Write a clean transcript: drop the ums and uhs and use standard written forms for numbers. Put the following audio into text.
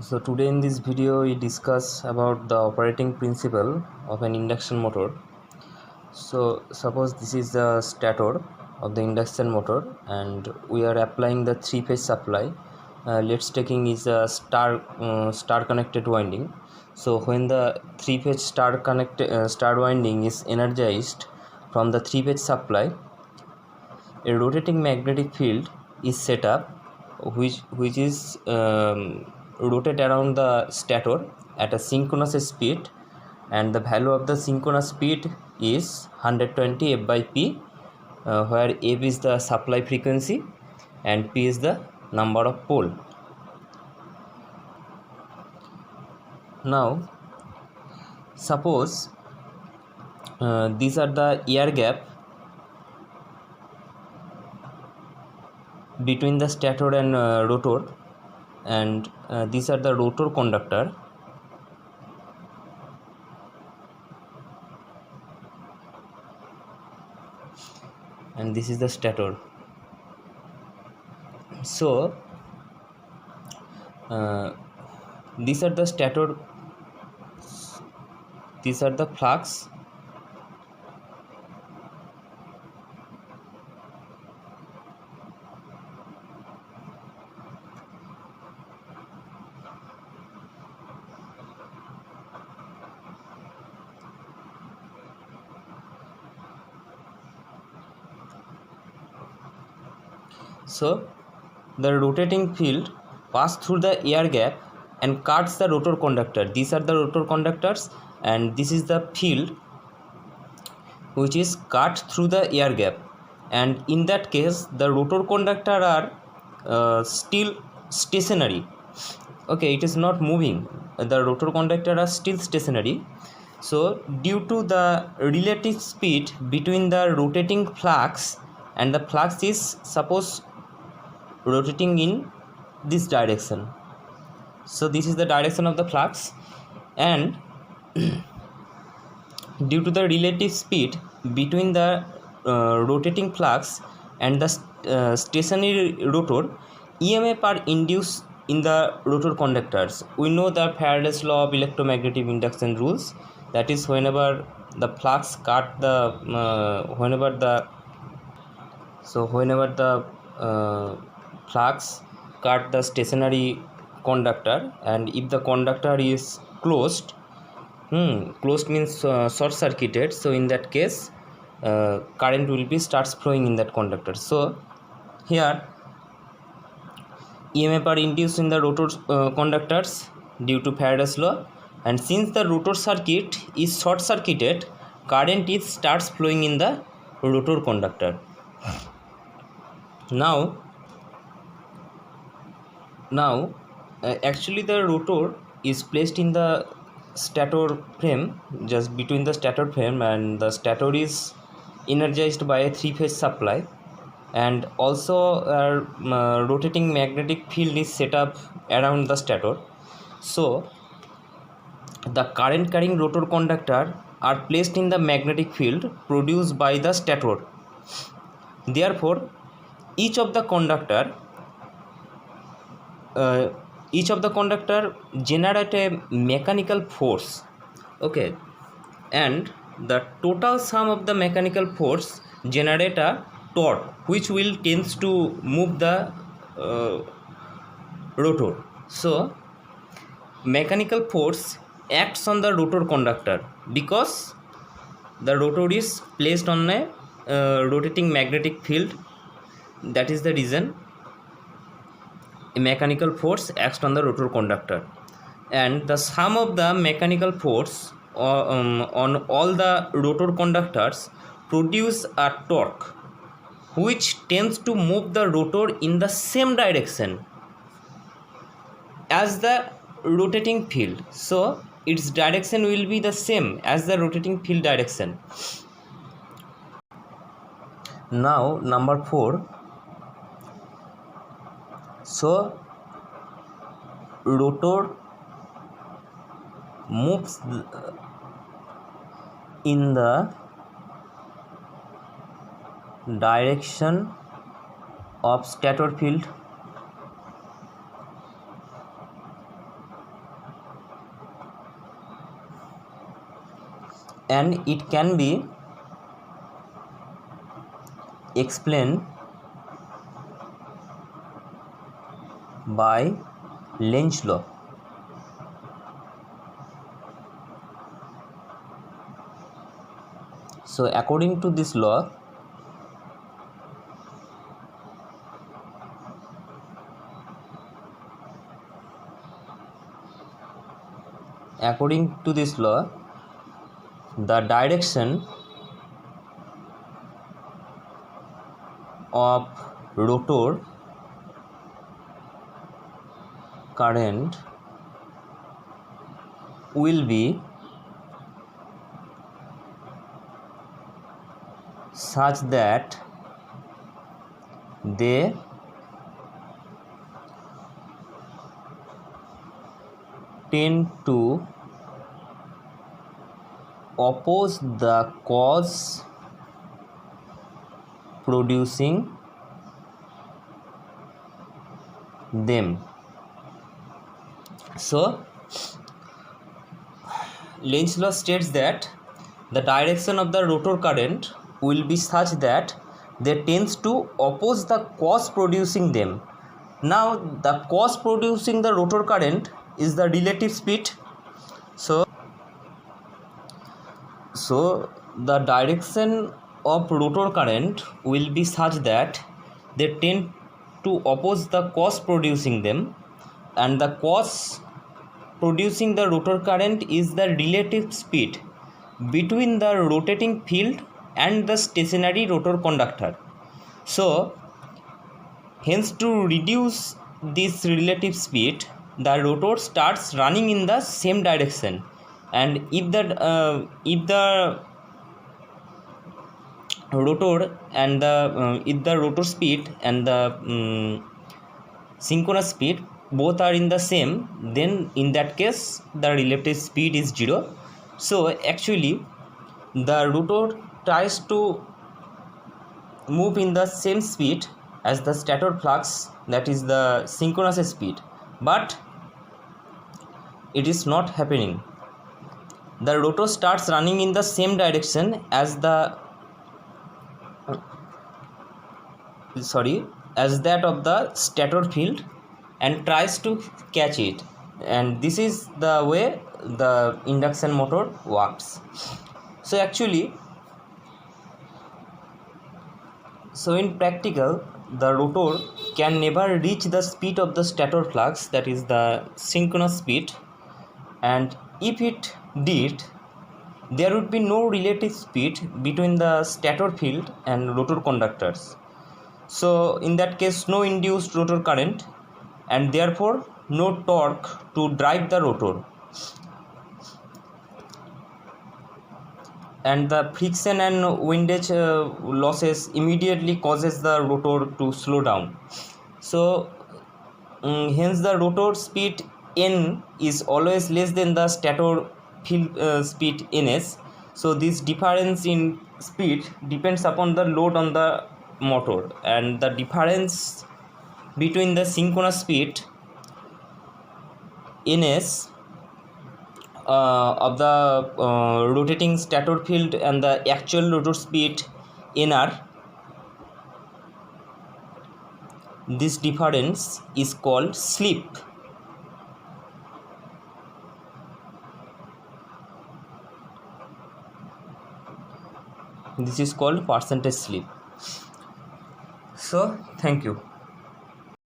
So today in this video we discuss about the operating principle of an induction motor. So suppose this is the stator of the induction motor and we are applying the three-phase supply. Let's taking is a star connected winding. So when the three-phase star winding is energized from the three-phase supply, a rotating magnetic field is set up which is rotate around the stator at a synchronous speed, and the value of the synchronous speed is 120 f by p, where f is the supply frequency and p is the number of pole. Now suppose these are the air gap between the stator and rotor, and these are the rotor conductor, and this is the stator. So these are the stator, these are the flux, so the rotating field pass through the air gap and cuts the rotor conductor. These are the rotor conductors and this is the field which is cut through the air gap, and in that case the rotor conductor are still stationary. Okay, it is not moving, the rotor conductor are still stationary. So due to the relative speed between the rotating flux, and the flux is suppose rotating in this direction, so this is the direction of the flux, and due to the relative speed between the rotating flux and the stationary rotor, EMF are induced in the rotor conductors. We know the Faraday's law of electromagnetic induction rules, that is whenever the flux cut the whenever the flux cut the stationary conductor, and if the conductor is closed, closed means short circuited, so in that case current will be starts flowing in that conductor. So here EMF are induced in the rotor conductors due to Faraday's law, and since the rotor circuit is short circuited, current is starts flowing in the rotor conductor. Now actually the rotor is placed in the stator frame, just between the stator frame, and the stator is energized by a three-phase supply, and also a rotating magnetic field is set up around the stator. So the current carrying rotor conductor are placed in the magnetic field produced by the stator. Therefore each of the conductor generate a mechanical force. Okay, and the total sum of the mechanical force generate a torque which will tends to move the rotor. So mechanical force acts on the rotor conductor because the rotor is placed on a rotating magnetic field. That is the reason a mechanical force acts on the rotor conductor, and the sum of the mechanical force on all the rotor conductors produce a torque which tends to move the rotor in the same direction as the rotating field. So its direction will be the same as the rotating field direction. Now number 4, so rotor moves in the direction of stator field, and it can be explained by Lenz law. So according to this law, the direction of rotor current will be such that they tend to oppose the cause producing them. So Lenz law states that the direction of the rotor current will be such that they tends to oppose the cause producing them. Now the cause producing the rotor current is the relative speed. So the direction of rotor current will be such that they tend to oppose the cause producing them, and the cause producing the rotor current is the relative speed between the rotating field and the stationary rotor conductor. So hence, to reduce this relative speed, the rotor starts running in the same direction, and if the rotor and the rotor speed and the synchronous speed both are in the same, then in that case the relative speed is 0. So actually the rotor tries to move in the same speed as the stator flux, that is the synchronous speed, but it is not happening. The rotor starts running in the same direction as that of the stator field and tries to catch it, and this is the way the induction motor works. So in practical, the rotor can never reach the speed of the stator flux, that is the synchronous speed, and if it did, there would be no relative speed between the stator field and rotor conductors. So in that case, no induced rotor current and therefore no torque to drive the rotor, and the friction and windage losses immediately causes the rotor to slow down. So hence the rotor speed n is always less than the stator field speed ns. So this difference in speed depends upon the load on the motor, and the difference between the synchronous speed ns of the rotating stator field and the actual rotor speed nr, this difference is called slip. This is called percentage slip. So thank you.